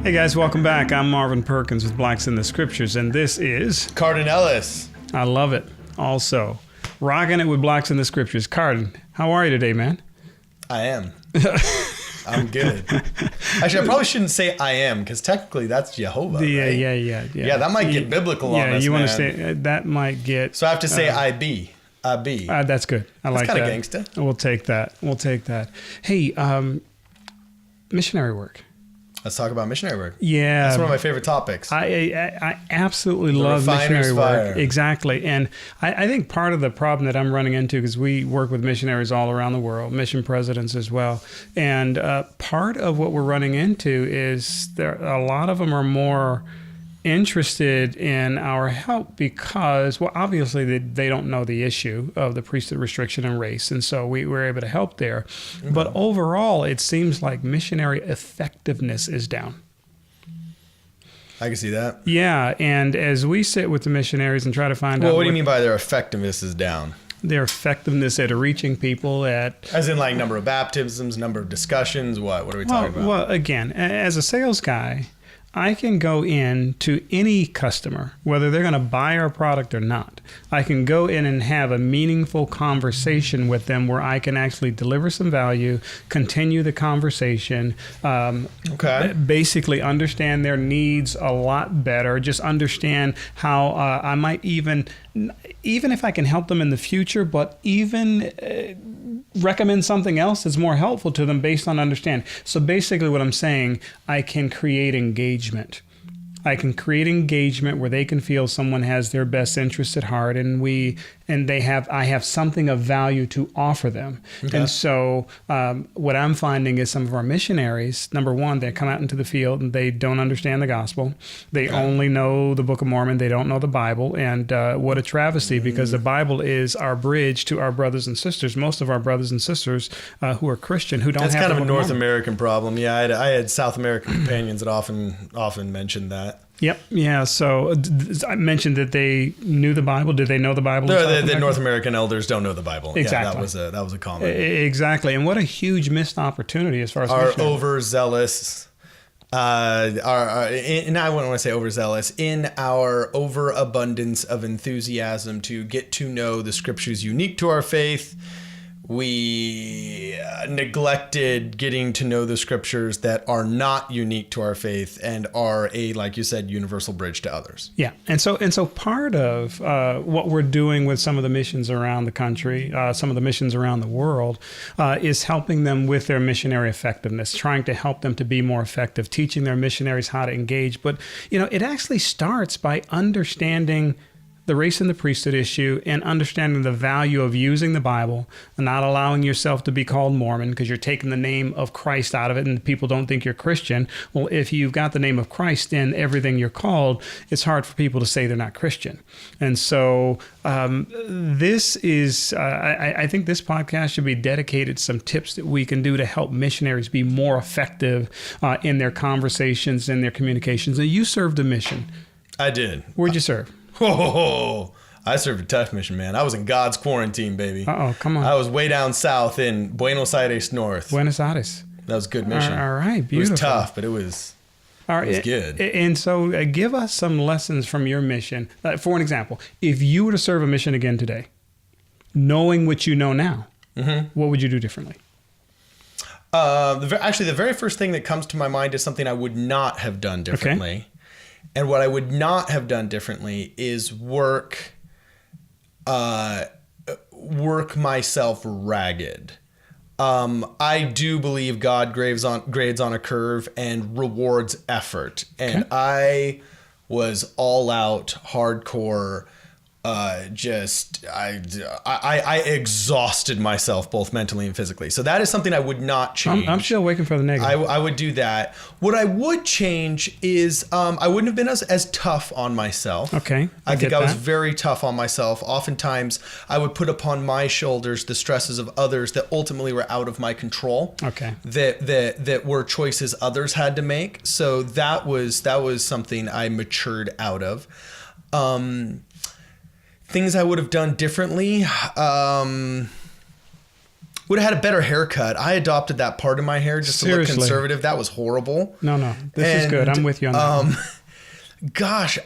Hey guys, welcome back. I'm Marvin Perkins with Blacks in the Scriptures, and this is Cardon Ellis. I love it. Also, rocking it with Blacks in the Scriptures. Cardon, how are you today, man? I am. I'm good. Actually, I probably shouldn't say I am, because technically that's Jehovah, right? Yeah, that might get biblical on us, you man. want to say that might get... So I have to say I be. That's good. I like that. That's kind of gangsta. We'll take that. Hey, missionary work. Let's talk about missionary work. Yeah. That's one of my favorite topics. I absolutely love missionary work. Exactly. And I think part of the problem that I'm running into, because we work with missionaries all around the world, mission presidents as well. And part of what we're running into is a lot of them are more interested in our help because, well, obviously they don't know the issue of the priesthood restriction and race, and so we were able to help there. Okay. But overall, it seems like missionary effectiveness is down. I can see that. Yeah, and as we sit with the missionaries and try to find out... Well, what do you mean by their effectiveness is down? Their effectiveness at reaching people at... As in like number of baptisms, number of discussions, what are we talking about? Well, again, as a sales guy, I can go in to any customer, whether they're going to buy our product or not. I can go in and have a meaningful conversation with them where I can actually deliver some value, continue the conversation, basically understand their needs a lot better, just understand how I might even if I can help them in the future, but even recommend something else that's more helpful to them based on understanding. So basically what I'm saying, I can create engagement. I can create engagement where they can feel someone has their best interests at heart, and I have something of value to offer them. Okay. And so what I'm finding is some of our missionaries, number one, they come out into the field and they don't understand the gospel. They only know the Book of Mormon. They don't know the Bible. And what a travesty, because the Bible is our bridge to our brothers and sisters. Most of our brothers and sisters who are Christian who don't have the Book of Mormon. That's kind of a North American problem. Yeah, I had South American companions that often mentioned that. Yep. Yeah. So I mentioned that they knew the Bible. Did they know the Bible? The North American elders don't know the Bible. Exactly. Yeah, that was a comment. Exactly. And what a huge missed opportunity as far as our overzealous. And I wouldn't want to say overzealous, in our overabundance of enthusiasm to get to know the scriptures unique to our faith. We neglected getting to know the scriptures that are not unique to our faith and are like you said, universal bridge to others. Yeah. And so part of what we're doing with some of the missions around the country, some of the missions around the world, is helping them with their missionary effectiveness, trying to help them to be more effective, teaching their missionaries how to engage. But, it actually starts by understanding the race and the priesthood issue and understanding the value of using the Bible and not allowing yourself to be called Mormon because you're taking the name of Christ out of it and people don't think you're Christian. Well, if you've got the name of Christ in everything you're called, it's hard for people to say they're not Christian. And so this is, I think this podcast should be dedicated to some tips that we can do to help missionaries be more effective in their conversations and their communications. And you served a mission. I did. Where'd you serve? Oh, I served a tough mission, man. I was in God's quarantine, baby. Uh-oh, come on. I was way down south in Buenos Aires North. Buenos Aires. That was a good mission. All right, beautiful. It was tough, but it was good. And so give us some lessons from your mission. For an example, if you were to serve a mission again today, knowing what you know now, what would you do differently? Actually, the very first thing that comes to my mind is something I would not have done differently. Okay. And what I would not have done differently is work myself ragged. I do believe God grades on a curve and rewards effort. And okay. I was all out, hardcore. I exhausted myself both mentally and physically. So that is something I would not change. I'm still waiting for the negative. I would do that. What I would change is I wouldn't have been as tough on myself. Okay. I think I was very tough on myself. Oftentimes I would put upon my shoulders the stresses of others that ultimately were out of my control. Okay. That were choices others had to make. So that was something I matured out of. Things I would have done differently. would have had a better haircut. I adopted that part of my hair just to look conservative. That was horrible. No. This is good. I'm with you on that one. Gosh,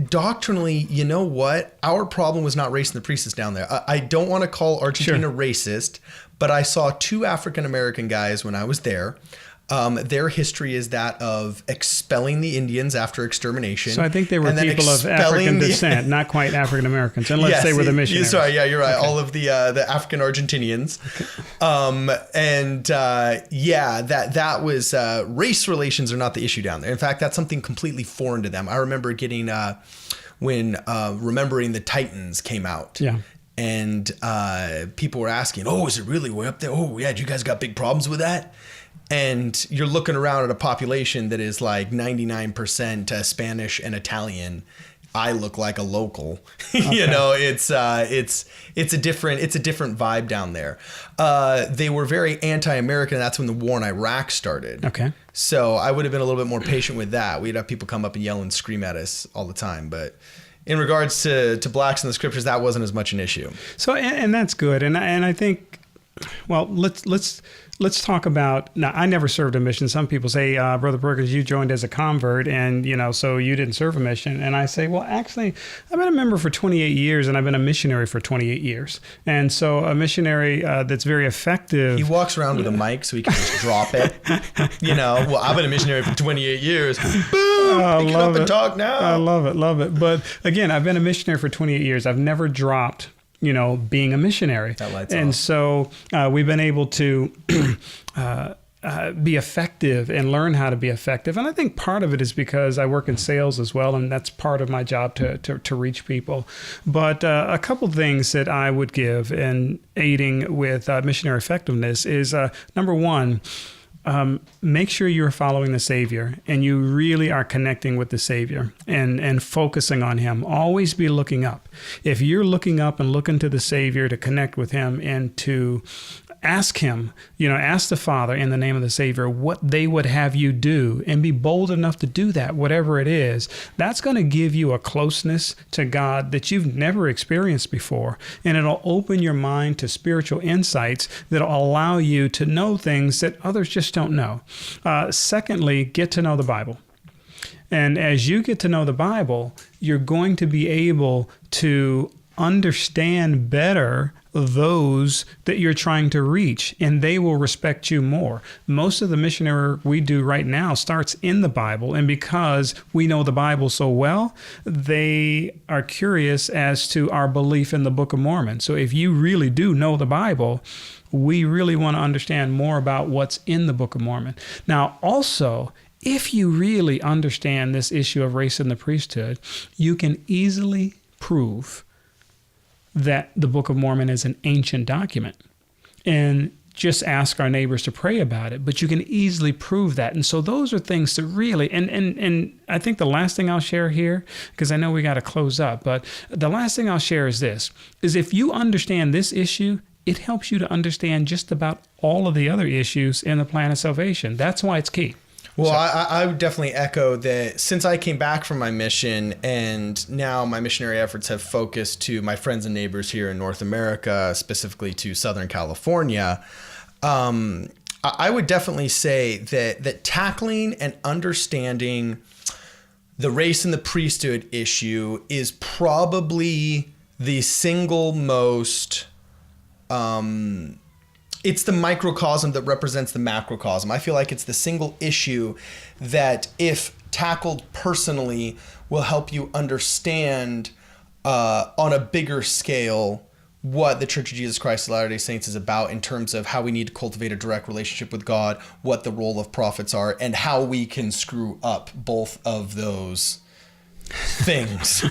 doctrinally, you know what? Our problem was not race and the priestess down there. I don't want to call Argentina racist, but I saw 2 African-American guys when I was there. Their history is that of expelling the Indians after extermination. So I think they were people of African descent, not quite African Americans, unless they were the missionaries. Sorry, yeah, you're right. Okay. All of the African Argentinians, that was race relations are not the issue down there. In fact, that's something completely foreign to them. I remember getting when Remembering the Titans came out. Yeah. And people were asking, "Oh, is it really way up there? Oh, yeah, you guys got big problems with that?" And you're looking around at a population that is like 99% Spanish and Italian. I look like a local. Okay. You know, it's a different vibe down there. They were very anti-American. That's when the war in Iraq started. Okay. So I would have been a little bit more patient with that. We'd have people come up and yell and scream at us all the time. But in regards to blacks in the scriptures, that wasn't as much an issue. So and that's good. And I think, well, let's talk about, now, I never served a mission. Some people say, Brother Perkins, you joined as a convert and, so you didn't serve a mission. And I say, well, actually, I've been a member for 28 years and I've been a missionary for 28 years. And so a missionary that's very effective. He walks around with a mic so he can just drop it. Well, I've been a missionary for 28 years. Boom, pick it up and talk now. I love it. But again, I've been a missionary for 28 years. I've never dropped being a missionary. That lights and off. So we've been able to be effective and learn how to be effective. And I think part of it is because I work in sales as well, and that's part of my job to reach people. But a couple things that I would give in aiding with missionary effectiveness is, number one, make sure you're following the Savior and you really are connecting with the Savior and focusing on Him. Always be looking up. If you're looking up and looking to the Savior to connect with Him and to ask Him, ask the Father in the name of the Savior what they would have you do, and be bold enough to do that, whatever it is, that's going to give you a closeness to God that you've never experienced before. And it'll open your mind to spiritual insights that'll allow you to know things that others just don't know. Secondly, get to know the Bible. And as you get to know the Bible, you're going to be able to understand better those that you're trying to reach, and they will respect you more. Most of the missionary we do right now starts in the Bible, and because we know the Bible so well, they are curious as to our belief in the Book of Mormon. So if you really do know the Bible, we really want to understand more about what's in the Book of Mormon. Now, also, if you really understand this issue of race in the priesthood, you can easily prove that the Book of Mormon is an ancient document, and just ask our neighbors to pray about it. But you can easily prove that. And so those are things to really, and I think the last thing I'll share here, because I know we got to close up, but the last thing I'll share is this, is if you understand this issue, it helps you to understand just about all of the other issues in the plan of salvation. That's why it's key. Well, I would definitely echo that since I came back from my mission and now my missionary efforts have focused to my friends and neighbors here in North America, specifically to Southern California, I would definitely say that tackling and understanding the race and the priesthood issue is probably the single most... it's the microcosm that represents the macrocosm. I feel like it's the single issue that, if tackled personally, will help you understand on a bigger scale what the Church of Jesus Christ of Latter-day Saints is about in terms of how we need to cultivate a direct relationship with God, what the role of prophets are, and how we can screw up both of those things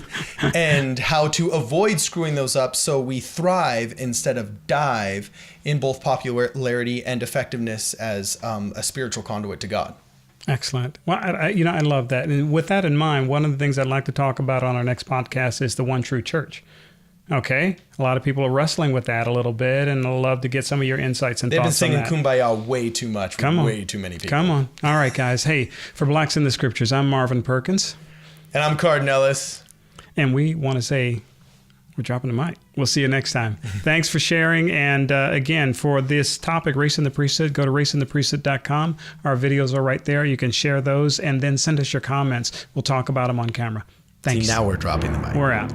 and how to avoid screwing those up so we thrive instead of dive in both popularity and effectiveness as a spiritual conduit to God. Excellent. Well, I love that. And with that in mind, one of the things I'd like to talk about on our next podcast is the one true church. Okay. A lot of people are wrestling with that a little bit, and I'd love to get some of your insights and thoughts on that. They've been singing Kumbaya way too much with way too many people. Come on. All right, guys. Hey, for Blacks in the Scriptures, I'm Marvin Perkins. And I'm Cardon, Ellis. And we want to say We're dropping the mic. We'll see you next time. Thanks for sharing. And again, for this topic, Race in the Priesthood, go to raceinthepriesthood.com. Our videos are right there. You can share those and then send us your comments. We'll talk about them on camera. Thanks. See, now we're dropping the mic. We're out.